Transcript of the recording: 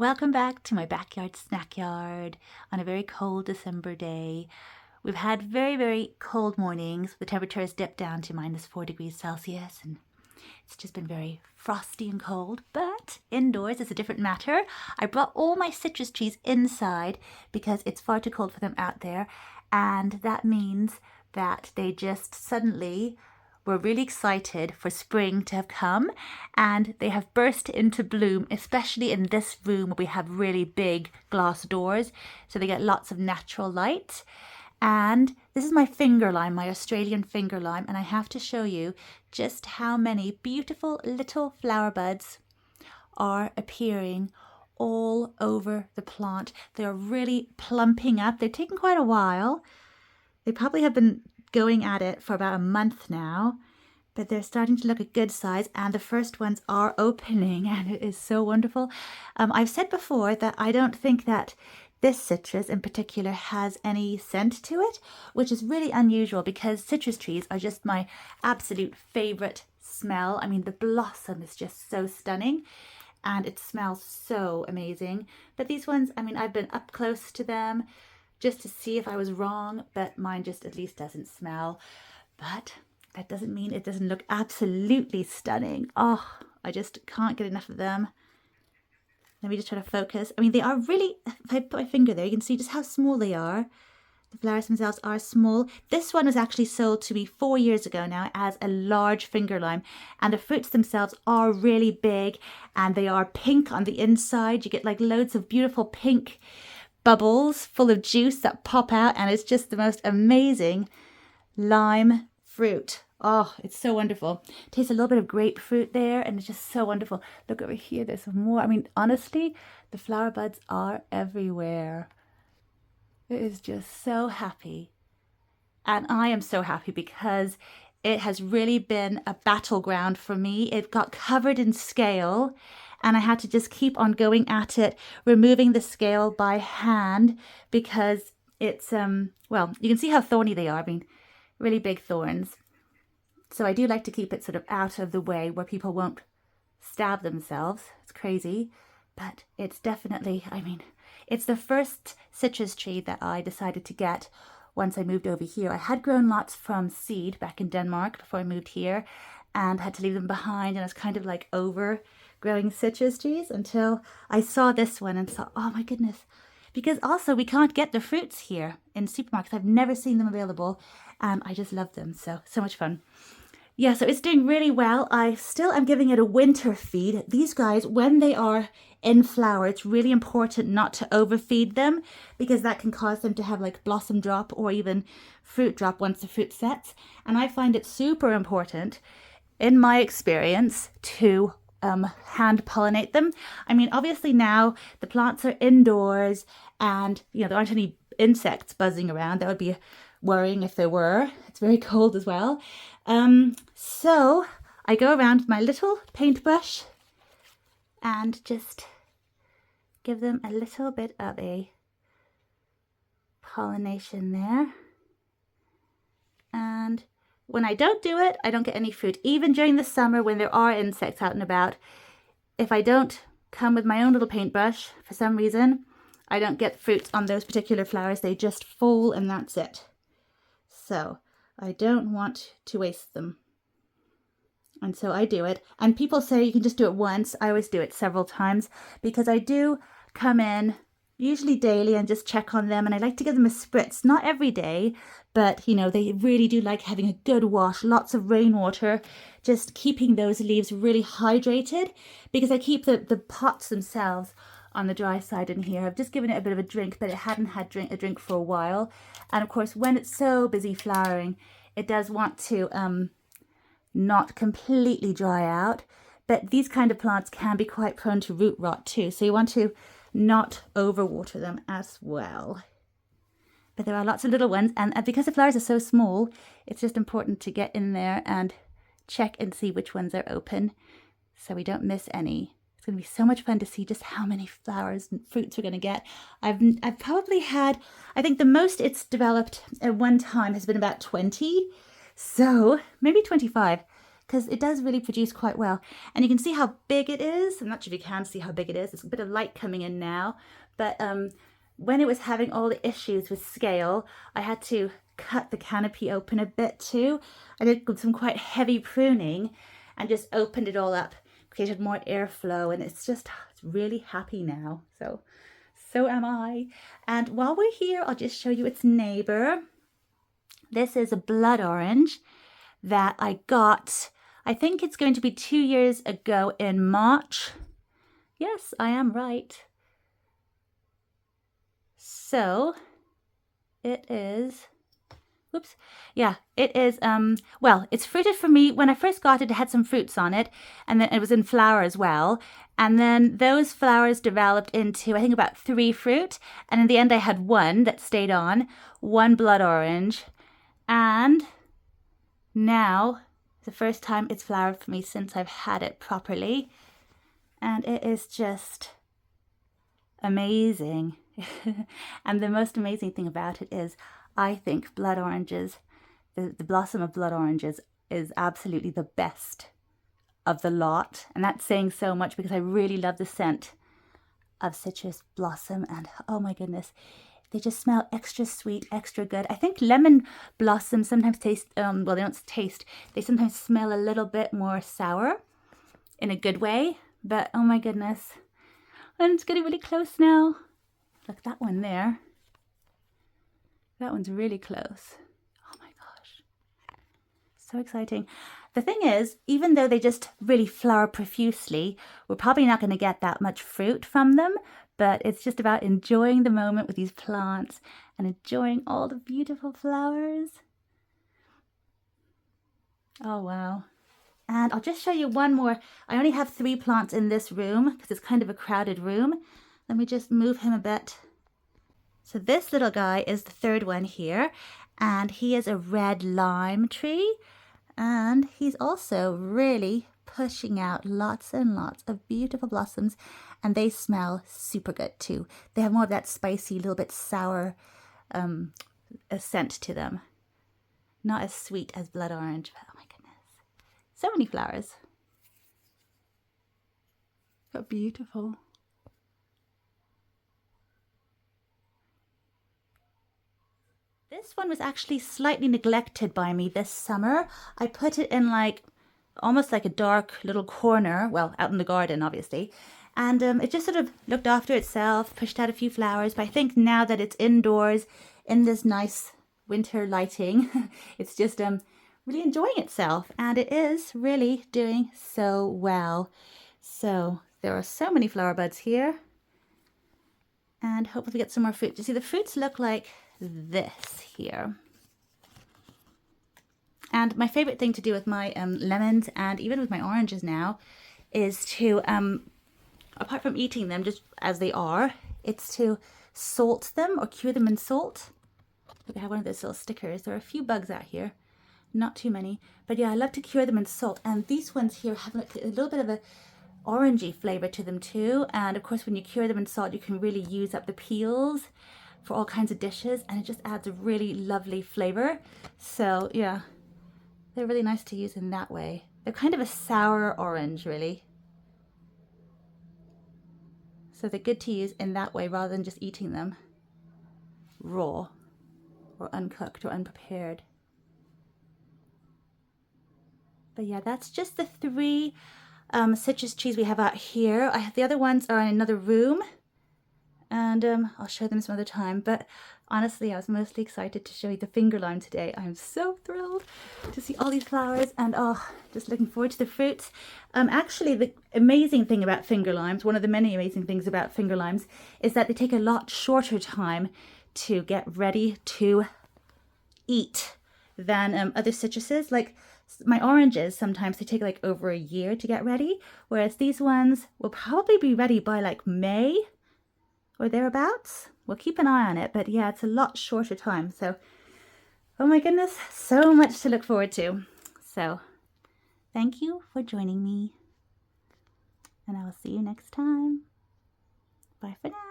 Welcome back to my backyard snack yard on a very cold December day. We've had very, very cold mornings. The temperature has dipped down to -4 degrees Celsius and it's just been very frosty and cold, but indoors is a different matter. I brought all my citrus trees inside because it's far too cold for them out there, and that means that they just suddenly were really excited for spring to have come, and they have burst into bloom, especially in this room where we have really big glass doors, so they get lots of natural light. And this is my finger lime, my Australian finger lime, and I have to show you just how many beautiful little flower buds are appearing all over the plant. They are really plumping up. They've taken quite a while. They probably have been going at it for about a month now, but they're starting to look a good size, and the first ones are opening, and it is so wonderful. I've said before that I don't think that this citrus in particular has any scent to it, which is really unusual because citrus trees are just my absolute favorite smell. I mean, the blossom is just so stunning and it smells so amazing. But these ones, I mean, I've been up close to them just to see if I was wrong, but mine just at least doesn't smell. But that doesn't mean it doesn't look absolutely stunning. Oh, I just can't get enough of them. Let me just try to focus. I mean, they are really, if I put my finger there, you can see just how small they are. The flowers themselves are small. This one was actually sold to me 4 years ago now as a large finger lime, and the fruits themselves are really big and they are pink on the inside. You get like loads of beautiful pink bubbles full of juice that pop out, and it's just the most amazing lime fruit. Oh, it's so wonderful. Tastes a little bit of grapefruit there, and it's just so wonderful. Look over here, there's some more. I mean, honestly, the flower buds are everywhere. It is just so happy. And I am so happy because it has really been a battleground for me. It got covered in scale, and I had to just keep on going at it, removing the scale by hand because it's, well, you can see how thorny they are. I mean, really big thorns. So I do like to keep it sort of out of the way where people won't stab themselves. It's crazy, but it's definitely, I mean, it's the first citrus tree that I decided to get once I moved over here. I had grown lots from seed back in Denmark before I moved here and had to leave them behind, and I was kind of like over growing citrus trees until I saw this one and thought, oh my goodness. Because also we can't get the fruits here in supermarkets. I've never seen them available, and I just love them. So much fun. Yeah, so it's doing really well. I still am giving it a winter feed. These guys, when they are in flower, it's really important not to overfeed them because that can cause them to have like blossom drop or even fruit drop once the fruit sets. And I find it super important, in my experience, to hand pollinate them. I mean, obviously now the plants are indoors and, you know, there aren't any insects buzzing around. That would be worrying if there were. It's very cold as well. So I go around with my little paintbrush and just give them a little bit of a pollination there. And when I don't do it, I don't get any fruit. Even during the summer when there are insects out and about, if I don't come with my own little paintbrush, for some reason, I don't get fruits on those particular flowers. They just fall and that's it. So I don't want to waste them. And so I do it. And people say you can just do it once. I always do it several times because I do come in usually daily and just check on them. And I like to give them a spritz, not every day, but you know, they really do like having a good wash, lots of rainwater, just keeping those leaves really hydrated because I keep the pots themselves on the dry side in here. I've just given it a bit of a drink, but it hadn't had a drink for a while. And of course, when it's so busy flowering, it does want to not completely dry out. But these kind of plants can be quite prone to root rot too. So you want to not overwater them as well. But there are lots of little ones, and because the flowers are so small, it's just important to get in there and check and see which ones are open so we don't miss any. It's going to be so much fun to see just how many flowers and fruits we're going to get. I've probably had, I think the most it's developed at one time has been about 20. So maybe 25, because it does really produce quite well. And you can see how big it is. I'm not sure if you can see how big it is. There's a bit of light coming in now. But when it was having all the issues with scale, I had to cut the canopy open a bit too. I did some quite heavy pruning and just opened it all up, created more airflow, and it's really happy now. So am I. And while we're here, I'll just show you its neighbor. This is a blood orange that I got, I think it's going to be 2 years ago in March. Yes, I am right. So it is, whoops, yeah, it is, well, it's fruited for me. When I first got it, it had some fruits on it, and then it was in flower as well. And then those flowers developed into, I think, about 3 fruit. And in the end, I had 1 that stayed on, 1 blood orange. And now, the first time it's flowered for me since I've had it properly. And it is just amazing. And the most amazing thing about it is, I think blood oranges, the blossom of blood oranges is absolutely the best of the lot. And that's saying so much because I really love the scent of citrus blossom. And oh my goodness, they just smell extra sweet, extra good. I think lemon blossoms sometimes taste, well, they don't taste, they sometimes smell a little bit more sour in a good way. But oh my goodness. And it's getting really close now. Look, that one there. That one's really close. Oh my gosh. So exciting. The thing is, even though they just really flower profusely, we're probably not going to get that much fruit from them, but it's just about enjoying the moment with these plants and enjoying all the beautiful flowers. Oh, wow. And I'll just show you one more. I only have 3 plants in this room because it's kind of a crowded room. Let me just move him a bit. So this little guy is the 3rd one here, and he is a red lime tree, and he's also really pushing out lots and lots of beautiful blossoms, and they smell super good too. They have more of that spicy, little bit sour scent to them. Not as sweet as blood orange, but oh my goodness. So many flowers. But beautiful. This one was actually slightly neglected by me this summer. I put it in almost like a dark little corner, well, out in the garden, obviously. And it just sort of looked after itself, pushed out a few flowers. But I think now that it's indoors in this nice winter lighting, it's just really enjoying itself. And it is really doing so well. So there are so many flower buds here. And hopefully get some more fruit. You see, the fruits look like this here. And my favorite thing to do with my lemons and even with my oranges now is to, apart from eating them just as they are, it's to salt them or cure them in salt. Look, I have one of those little stickers. There are a few bugs out here, not too many. But yeah, I love to cure them in salt. And these ones here have a little bit of a orangey flavor to them too. And of course, when you cure them in salt, you can really use up the peels for all kinds of dishes, and it just adds a really lovely flavor. So yeah, they're really nice to use in that way. They're kind of a sour orange, really. So they're good to use in that way rather than just eating them raw or uncooked or unprepared. But yeah, that's just the 3 citrus trees we have out here. The other ones are in another room. And I'll show them some other time. But honestly, I was mostly excited to show you the finger lime today. I'm so thrilled to see all these flowers, and just looking forward to the fruits. Actually, the amazing thing about finger limes, one of the many amazing things about finger limes, is that they take a lot shorter time to get ready to eat than other citruses. Like my oranges, sometimes they take over a year to get ready, whereas these ones will probably be ready by May or thereabouts. We'll keep an eye on it, but yeah, it's a lot shorter time. So, oh my goodness, so much to look forward to. So, thank you for joining me, and I will see you next time. Bye for now.